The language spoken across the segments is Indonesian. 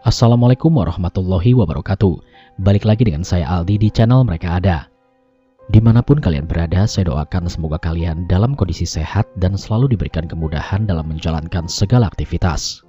Assalamualaikum warahmatullahi wabarakatuh. Balik lagi dengan saya Aldi di channel Mereka Ada. Dimanapun kalian berada, saya doakan semoga kalian dalam kondisi sehat dan selalu diberikan kemudahan dalam menjalankan segala aktivitas.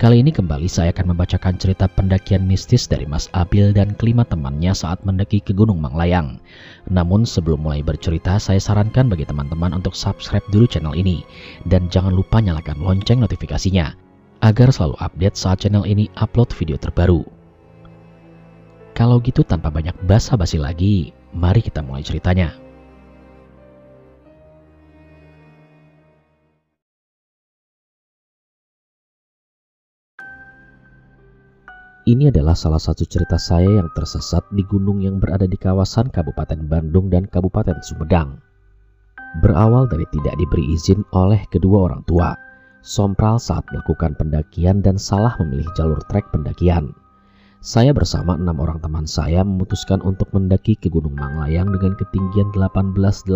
Kali ini kembali saya akan membacakan cerita pendakian mistis dari Mas Abil dan kelima temannya saat mendaki ke Gunung Manglayang. Namun sebelum mulai bercerita, saya sarankan bagi teman-teman untuk subscribe dulu channel ini. Dan jangan lupa nyalakan lonceng notifikasinya, agar selalu update saat channel ini upload video terbaru. Kalau gitu tanpa banyak basa-basi lagi, mari kita mulai ceritanya. Ini adalah salah satu cerita saya yang tersesat di gunung yang berada di kawasan Kabupaten Bandung dan Kabupaten Sumedang. Berawal dari tidak diberi izin oleh kedua orang tua, sompral saat melakukan pendakian dan salah memilih jalur trek pendakian. Saya bersama 6 orang teman saya memutuskan untuk mendaki ke Gunung Manglayang dengan ketinggian 1818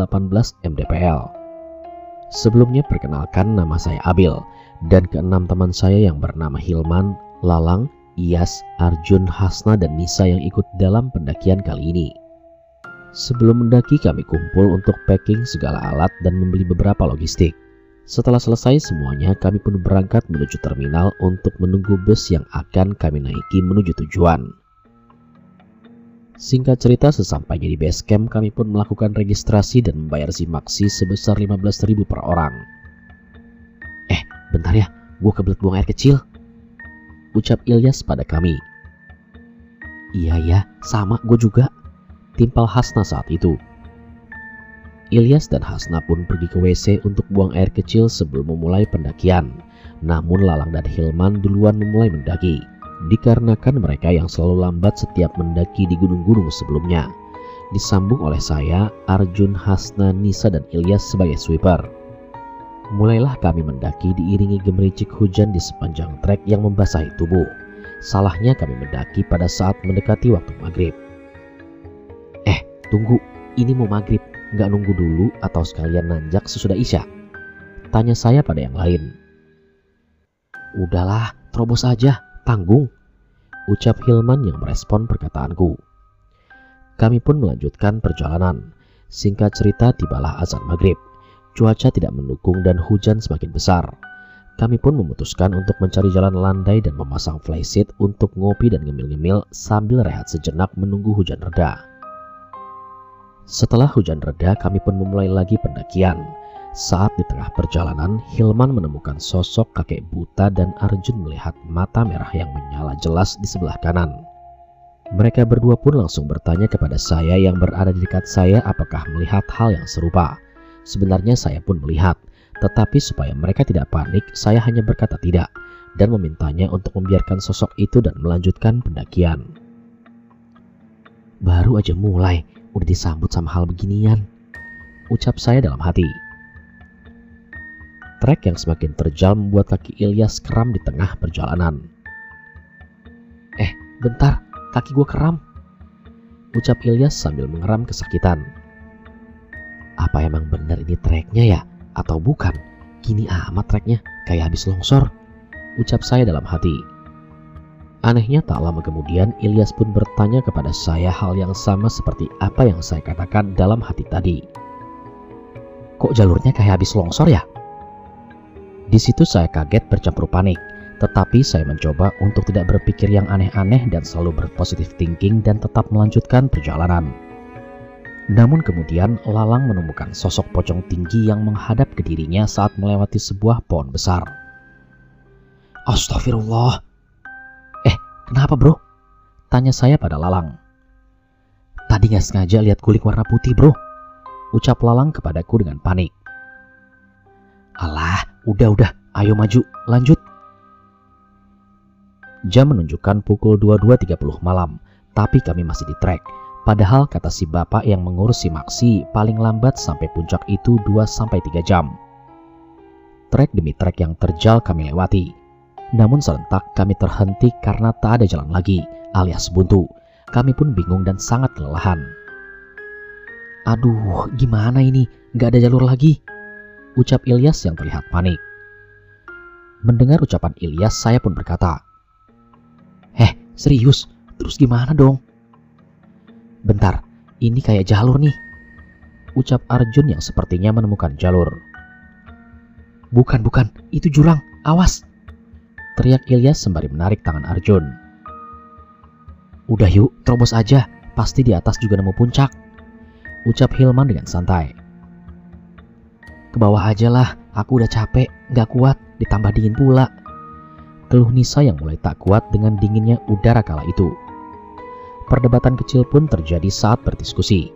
mdpl. Sebelumnya perkenalkan, nama saya Abil dan ke-6 teman saya yang bernama Hilman, Lalang, Iyas, Arjun, Hasna, dan Nisa yang ikut dalam pendakian kali ini. Sebelum mendaki kami kumpul untuk packing segala alat dan membeli beberapa logistik. Setelah selesai semuanya, kami pun berangkat menuju terminal untuk menunggu bus yang akan kami naiki menuju tujuan. Singkat cerita, sesampainya di base camp kami pun melakukan registrasi dan membayar Zimaksi sebesar 15.000 per orang. Bentar ya, gue kebelet buang air kecil, ucap Ilyas pada kami. Iya ya, sama gue juga, timpal Hasna saat itu. Ilyas dan Hasna pun pergi ke WC untuk buang air kecil sebelum memulai pendakian. Namun Lalang dan Hilman duluan memulai mendaki, dikarenakan mereka yang selalu lambat setiap mendaki di gunung-gunung sebelumnya. Disambung oleh saya, Arjun, Hasna, Nisa, dan Ilyas sebagai sweeper. Mulailah kami mendaki diiringi gemericik hujan di sepanjang trek yang membasahi tubuh. Salahnya kami mendaki pada saat mendekati waktu maghrib. Tunggu, ini mau maghrib. Nggak nunggu dulu atau sekalian nanjak sesudah isya? Tanya saya pada yang lain. Udahlah, terobos aja, tanggung, ucap Hilman yang merespon perkataanku. Kami pun melanjutkan perjalanan. Singkat cerita, tibalah azan maghrib. Cuaca tidak mendukung dan hujan semakin besar. Kami pun memutuskan untuk mencari jalan landai dan memasang flysheet untuk ngopi dan ngemil-ngemil sambil rehat sejenak menunggu hujan reda. Setelah hujan reda, kami pun memulai lagi pendakian. Saat di tengah perjalanan, Hilman menemukan sosok kakek buta dan Arjun melihat mata merah yang menyala jelas di sebelah kanan. Mereka berdua pun langsung bertanya kepada saya yang berada di dekat saya apakah melihat hal yang serupa. Sebenarnya saya pun melihat, tetapi supaya mereka tidak panik, saya hanya berkata tidak dan memintanya untuk membiarkan sosok itu dan melanjutkan pendakian. Baru aja mulai, udah disambut sama hal beginian, ucap saya dalam hati. Trek yang semakin terjal membuat kaki Ilyas kram di tengah perjalanan. Bentar, kaki gue kram, ucap Ilyas sambil mengeram kesakitan. Apa emang benar ini treknya ya? Atau bukan? Gini amat treknya, kayak habis longsor, ucap saya dalam hati. Anehnya tak lama kemudian Ilyas pun bertanya kepada saya hal yang sama seperti apa yang saya katakan dalam hati tadi. Kok jalurnya kayak habis longsor ya? Di situ saya kaget bercampur panik, tetapi saya mencoba untuk tidak berpikir yang aneh-aneh dan selalu berpositif thinking dan tetap melanjutkan perjalanan. Namun kemudian Lalang menemukan sosok pocong tinggi yang menghadap ke dirinya saat melewati sebuah pohon besar. Astagfirullah. Kenapa bro? Tanya saya pada Lalang. Tadi gak sengaja lihat guling warna putih bro, ucap Lalang kepadaku dengan panik. Alah, udah, ayo maju, lanjut. Jam menunjukkan pukul 22.30 malam, tapi kami masih di trek. Padahal kata si bapak yang mengurus Zimaksi, paling lambat sampai puncak itu 2-3 jam. Trek demi trek yang terjal kami lewati. Namun serentak kami terhenti karena tak ada jalan lagi, alias buntu. Kami pun bingung dan sangat kelelahan. Aduh, gimana ini? Gak ada jalur lagi, ucap Ilyas yang terlihat panik. Mendengar ucapan Ilyas, saya pun berkata, Serius? Terus gimana dong? Bentar, ini kayak jalur nih, ucap Arjun yang sepertinya menemukan jalur. Bukan, itu jurang, awas, teriak Ilyas sembari menarik tangan Arjun. Udah yuk, terobos aja, pasti di atas juga nemu puncak, ucap Hilman dengan santai. Ke bawah aja lah, aku udah capek, gak kuat, ditambah dingin pula, keluh Nisa yang mulai tak kuat dengan dinginnya udara kala itu. Perdebatan kecil pun terjadi saat berdiskusi.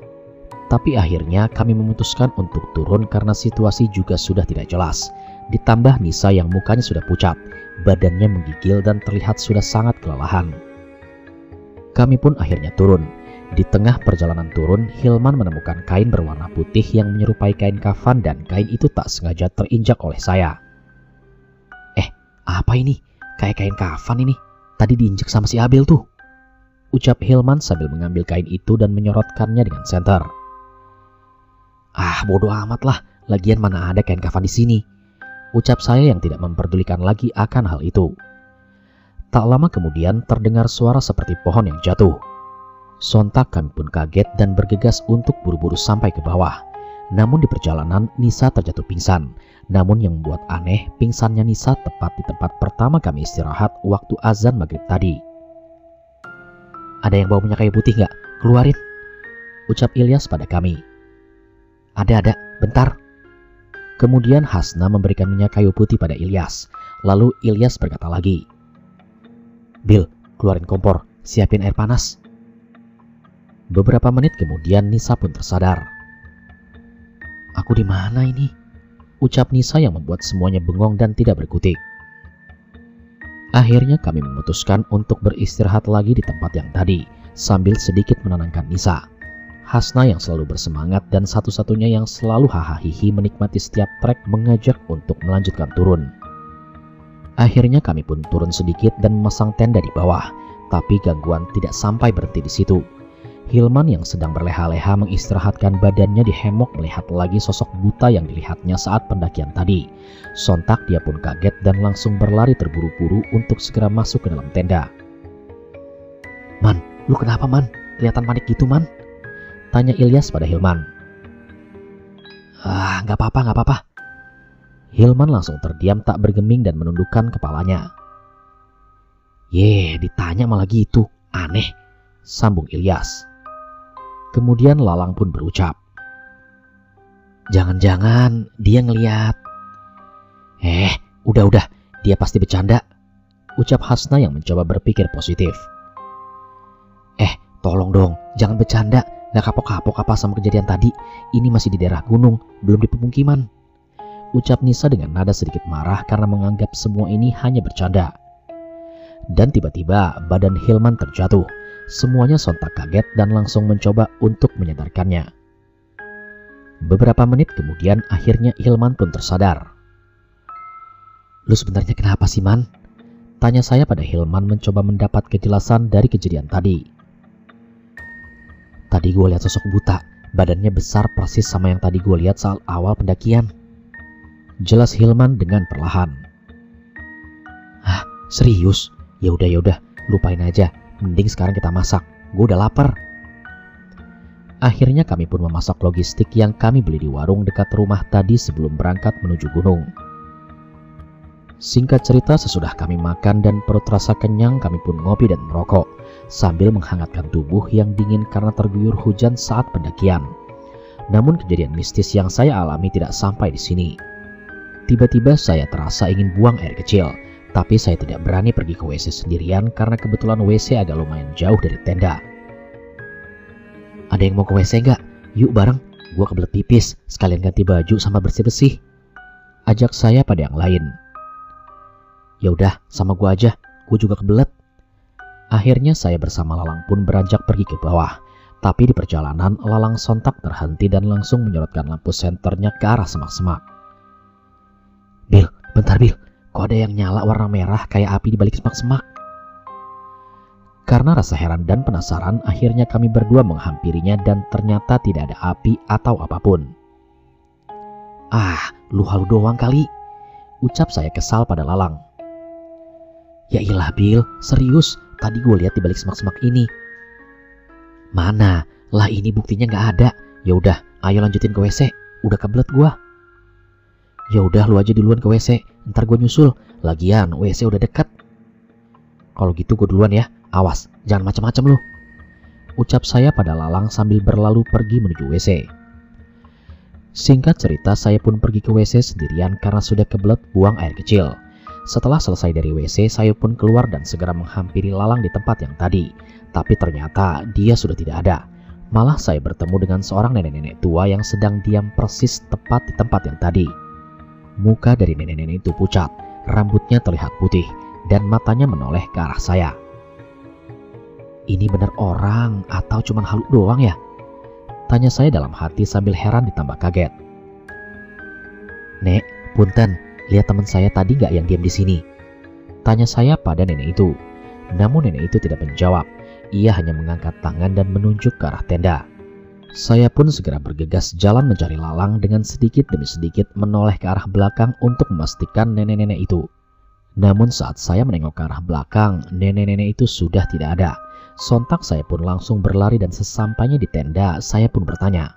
Tapi akhirnya kami memutuskan untuk turun karena situasi juga sudah tidak jelas. Ditambah Nisa yang mukanya sudah pucat, badannya menggigil dan terlihat sudah sangat kelelahan. Kami pun akhirnya turun. Di tengah perjalanan turun, Hilman menemukan kain berwarna putih yang menyerupai kain kafan dan kain itu tak sengaja terinjak oleh saya. Apa ini? Kayak kain kafan ini. Tadi diinjek sama si Abel tuh, ucap Hilman sambil mengambil kain itu dan menyorotkannya dengan senter. Bodoh amat lah, lagian mana ada kain kafan di sini, ucap saya yang tidak memperdulikan lagi akan hal itu. Tak lama kemudian terdengar suara seperti pohon yang jatuh. Sontak kami pun kaget dan bergegas untuk buru-buru sampai ke bawah. Namun di perjalanan Nisa terjatuh pingsan. Namun yang membuat aneh, pingsannya Nisa tepat di tempat pertama kami istirahat waktu azan maghrib tadi. Ada yang bawa minyak kayu putih nggak? Keluarin, ucap Ilyas pada kami. Ada, bentar. Kemudian Hasna memberikan minyak kayu putih pada Ilyas. Lalu Ilyas berkata lagi, Bil, keluarin kompor, siapin air panas. Beberapa menit kemudian Nisa pun tersadar. Aku di mana ini? Ucap Nisa yang membuat semuanya bengong dan tidak berkutik. Akhirnya kami memutuskan untuk beristirahat lagi di tempat yang tadi, sambil sedikit menenangkan Nisa. Hasna yang selalu bersemangat dan satu-satunya yang selalu hahaha menikmati setiap trek mengajak untuk melanjutkan turun. Akhirnya kami pun turun sedikit dan memasang tenda di bawah, tapi gangguan tidak sampai berhenti di situ. Hilman yang sedang berleha-leha mengistirahatkan badannya di hemok melihat lagi sosok buta yang dilihatnya saat pendakian tadi. Sontak dia pun kaget dan langsung berlari terburu-buru untuk segera masuk ke dalam tenda. Man, lu kenapa man? Kelihatan panik gitu man? Tanya Ilyas pada Hilman. Gak apa-apa. Hilman langsung terdiam tak bergeming dan menundukkan kepalanya. Ditanya malah gitu, aneh, sambung Ilyas. Kemudian Lalang pun berucap, jangan-jangan dia ngeliat. Udah, dia pasti bercanda, ucap Hasna yang mencoba berpikir positif. Tolong dong, jangan bercanda, gak kapok-kapok apa sama kejadian tadi. Ini masih di daerah gunung, belum di pemukiman, ucap Nisa dengan nada sedikit marah karena menganggap semua ini hanya bercanda. Dan tiba-tiba badan Hilman terjatuh. Semuanya sontak kaget dan langsung mencoba untuk menyadarkannya. Beberapa menit kemudian akhirnya Hilman pun tersadar. Lu sebenarnya kenapa sih man? Tanya saya pada Hilman mencoba mendapat kejelasan dari kejadian tadi. Tadi gue lihat sosok buta, badannya besar persis sama yang tadi gue lihat saat awal pendakian, jelas Hilman dengan perlahan. Serius? Ya udah, lupain aja. Mending sekarang kita masak, gue udah lapar. Akhirnya kami pun memasak logistik yang kami beli di warung dekat rumah tadi sebelum berangkat menuju gunung. Singkat cerita, sesudah kami makan dan perut terasa kenyang, kami pun ngopi dan merokok sambil menghangatkan tubuh yang dingin karena terguyur hujan saat pendakian. Namun kejadian mistis yang saya alami tidak sampai di sini. Tiba-tiba saya terasa ingin buang air kecil. Tapi saya tidak berani pergi ke WC sendirian karena kebetulan WC agak lumayan jauh dari tenda. Ada yang mau ke WC gak? Yuk bareng, gue kebelet pipis, sekalian ganti baju sama bersih-bersih, ajak saya pada yang lain. Ya udah, sama gue aja, gue juga kebelet. Akhirnya saya bersama Lalang pun beranjak pergi ke bawah. Tapi di perjalanan Lalang sontak terhenti dan langsung menyorotkan lampu senternya ke arah semak-semak. Bil, bentar Bil. Kok ada yang nyala warna merah kayak api di balik semak-semak? Karena rasa heran dan penasaran, akhirnya kami berdua menghampirinya dan ternyata tidak ada api atau apapun. Lu halu doang kali, ucap saya kesal pada Lalang. Ya ilah Bil, serius, tadi gue lihat di balik semak-semak ini. Mana? Lah ini buktinya nggak ada. Ya udah, ayo lanjutin ke WC. Udah kebelet gue. Ya udah lu aja duluan ke WC, ntar gue nyusul. Lagian WC udah dekat. Kalau gitu gue duluan ya. Awas, jangan macam-macam lu. Ucap saya pada Lalang sambil berlalu pergi menuju WC. Singkat cerita, saya pun pergi ke WC sendirian karena sudah kebelet buang air kecil. Setelah selesai dari WC, saya pun keluar dan segera menghampiri Lalang di tempat yang tadi. Tapi ternyata dia sudah tidak ada. Malah saya bertemu dengan seorang nenek-nenek tua yang sedang diam persis tepat di tempat yang tadi. Muka dari nenek-nenek itu pucat, rambutnya terlihat putih, dan matanya menoleh ke arah saya. Ini benar orang atau cuma halu doang ya? Tanya saya dalam hati sambil heran ditambah kaget. Nek, punten, lihat teman saya tadi nggak yang diam di sini? Tanya saya pada nenek itu. Namun nenek itu tidak menjawab. Ia hanya mengangkat tangan dan menunjuk ke arah tenda. Saya pun segera bergegas jalan mencari Lalang dengan sedikit demi sedikit menoleh ke arah belakang untuk memastikan nenek-nenek itu. Namun saat saya menengok ke arah belakang, nenek-nenek itu sudah tidak ada. Sontak saya pun langsung berlari dan sesampainya di tenda, saya pun bertanya.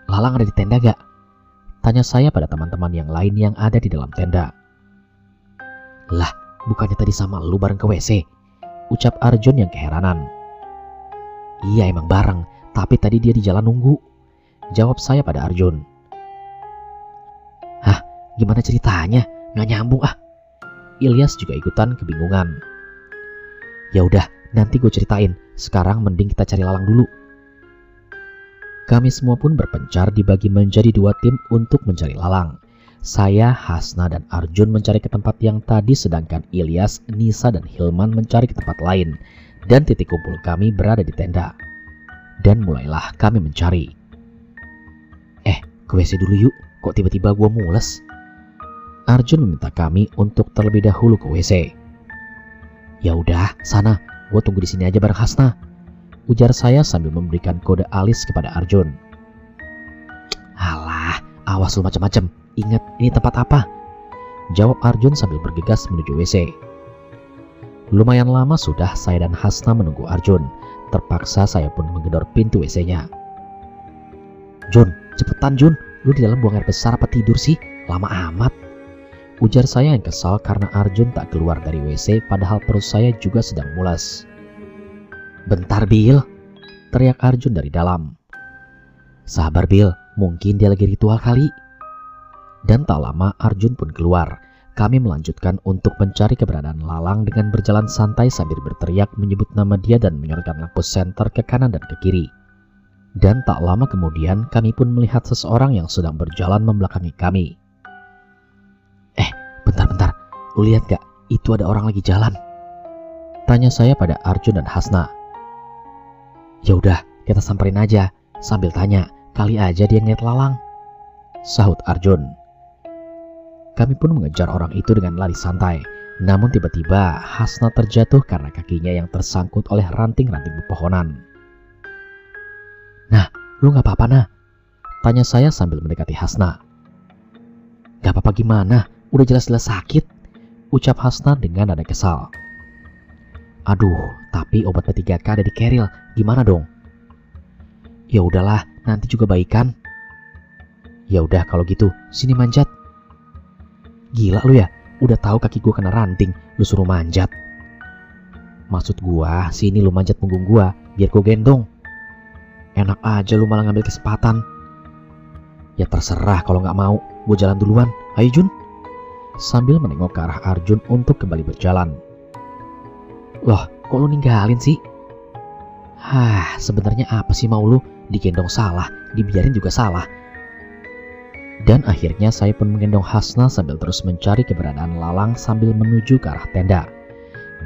Lalang ada di tenda gak? Tanya saya pada teman-teman yang lain yang ada di dalam tenda. Lah, bukannya tadi sama lu bareng ke WC? Ucap Arjun yang keheranan. Iya emang bareng, tapi tadi dia di jalan nunggu. Jawab saya pada Arjun. Hah, gimana ceritanya? Nggak nyambung ah. Ilyas juga ikutan kebingungan. Ya udah, nanti gue ceritain. Sekarang mending kita cari Lalang dulu. Kami semua pun berpencar dibagi menjadi dua tim untuk mencari Lalang. Saya, Hasna, dan Arjun mencari ke tempat yang tadi, sedangkan Ilyas, Nisa, dan Hilman mencari ke tempat lain. Dan titik kumpul kami berada di tenda. Dan mulailah kami mencari. Ke WC dulu yuk, kok tiba-tiba gue mules? Arjun meminta kami untuk terlebih dahulu ke WC. Ya udah, sana, gue tunggu di sini aja bareng Hasna. Ujar saya sambil memberikan kode alis kepada Arjun. Alah, awas lu macam-macam. Ingat, ini tempat apa? Jawab Arjun sambil bergegas menuju WC. Lumayan lama sudah saya dan Hasna menunggu Arjun. Terpaksa saya pun menggedor pintu WC-nya. Jun, cepetan Jun. Lu di dalam buang air besar apa tidur sih? Lama amat. Ujar saya yang kesal karena Arjun tak keluar dari WC padahal perut saya juga sedang mules. Bentar Bil, teriak Arjun dari dalam. Sabar Bil, mungkin dia lagi ritual kali. Dan tak lama Arjun pun keluar. Kami melanjutkan untuk mencari keberadaan Lalang dengan berjalan santai sambil berteriak menyebut nama dia dan menyorotkan lampu senter ke kanan dan ke kiri. Dan tak lama kemudian kami pun melihat seseorang yang sedang berjalan membelakangi kami. Bentar, lu lihat gak? Itu ada orang lagi jalan. Tanya saya pada Arjun dan Hasna. Ya udah, kita samperin aja. Sambil tanya, kali aja dia ngeliat Lalang. Sahut Arjun. Kami pun mengejar orang itu dengan lari santai. Namun tiba-tiba Hasna terjatuh karena kakinya yang tersangkut oleh ranting-ranting pepohonan. Nah, lu gak apa-apa nah? Tanya saya sambil mendekati Hasna. Gak apa-apa gimana? Udah jelas-jelas sakit, ucap Hasna dengan nada kesal. Aduh, tapi obat P3K ada di keril, gimana dong? Ya udahlah, nanti juga baikan. Ya udah kalau gitu, sini manjat. Gila lu ya, udah tahu kaki gua kena ranting, lu suruh manjat. Maksud gua, sini lu manjat punggung gua, biar gua gendong. Enak aja lu malah ngambil kesempatan. Ya terserah kalau nggak mau, gua jalan duluan. Ayo Jun. Sambil menengok ke arah Arjun untuk kembali berjalan. Loh, kok lu ninggalin sih? Sebenarnya apa sih mau lu? Digendong salah, dibiarin juga salah. Dan akhirnya saya pun menggendong Hasna sambil terus mencari keberadaan Lalang sambil menuju ke arah tenda.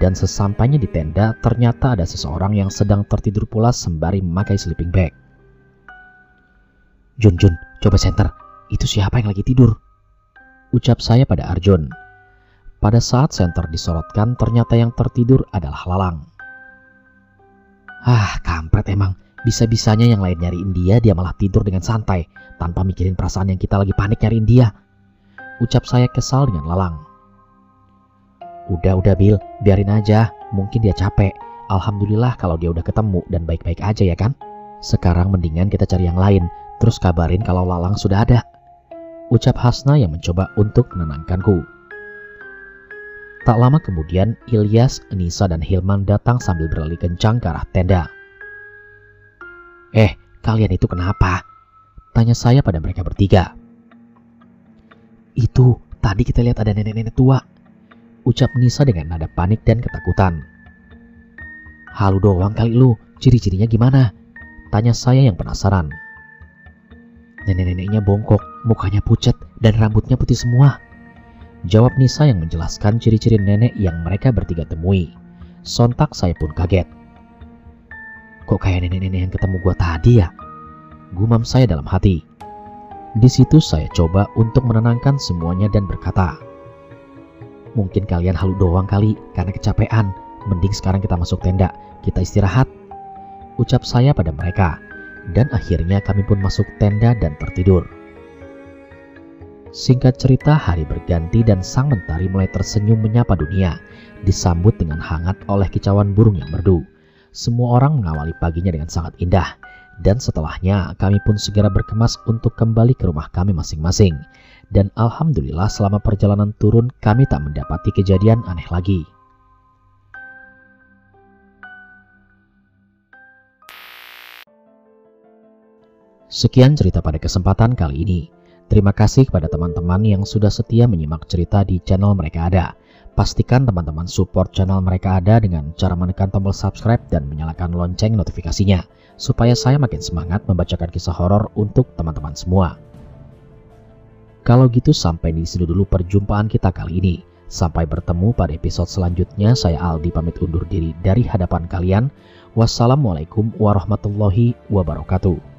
Dan sesampainya di tenda, ternyata ada seseorang yang sedang tertidur pulas sembari memakai sleeping bag. Jun, coba senter. Itu siapa yang lagi tidur? Ucap saya pada Arjun. Pada saat senter disorotkan, ternyata yang tertidur adalah Lalang. Kampret emang. Bisa-bisanya yang lain nyariin dia malah tidur dengan santai, tanpa mikirin perasaan yang kita lagi panik nyariin dia. Ucap saya kesal dengan Lalang. Udah Bil, biarin aja. Mungkin dia capek. Alhamdulillah kalau dia udah ketemu dan baik-baik aja ya kan? Sekarang mendingan kita cari yang lain, terus kabarin kalau Lalang sudah ada. Ucap Hasna yang mencoba untuk menenangkanku. Tak lama kemudian, Ilyas, Nisa, dan Hilman datang sambil berlari kencang ke arah tenda. Kalian itu kenapa? Tanya saya pada mereka bertiga. Itu, tadi kita lihat ada nenek-nenek tua. Ucap Nisa dengan nada panik dan ketakutan. Halu doang kali lu, ciri-cirinya gimana? Tanya saya yang penasaran. Nenek-neneknya bongkok, mukanya pucat, dan rambutnya putih semua. Jawab Nisa yang menjelaskan ciri-ciri nenek yang mereka bertiga temui. Sontak saya pun kaget. Kok kayak nenek-nenek yang ketemu gua tadi ya? Gumam saya dalam hati. Di situ saya coba untuk menenangkan semuanya dan berkata, mungkin kalian halu doang kali karena kecapean. Mending sekarang kita masuk tenda, kita istirahat. Ucap saya pada mereka. Dan akhirnya kami pun masuk tenda dan tertidur. Singkat cerita, hari berganti dan sang mentari mulai tersenyum menyapa dunia, disambut dengan hangat oleh kicauan burung yang merdu. Semua orang mengawali paginya dengan sangat indah. Dan setelahnya kami pun segera berkemas untuk kembali ke rumah kami masing-masing. Dan alhamdulillah selama perjalanan turun kami tak mendapati kejadian aneh lagi. Sekian cerita pada kesempatan kali ini. Terima kasih kepada teman-teman yang sudah setia menyimak cerita di channel Mereka Ada. Pastikan teman-teman support channel Mereka Ada dengan cara menekan tombol subscribe dan menyalakan lonceng notifikasinya, supaya saya makin semangat membacakan kisah horor untuk teman-teman semua. Kalau gitu sampai di sini dulu perjumpaan kita kali ini. Sampai bertemu pada episode selanjutnya. Saya Aldi pamit undur diri dari hadapan kalian. Wassalamualaikum warahmatullahi wabarakatuh.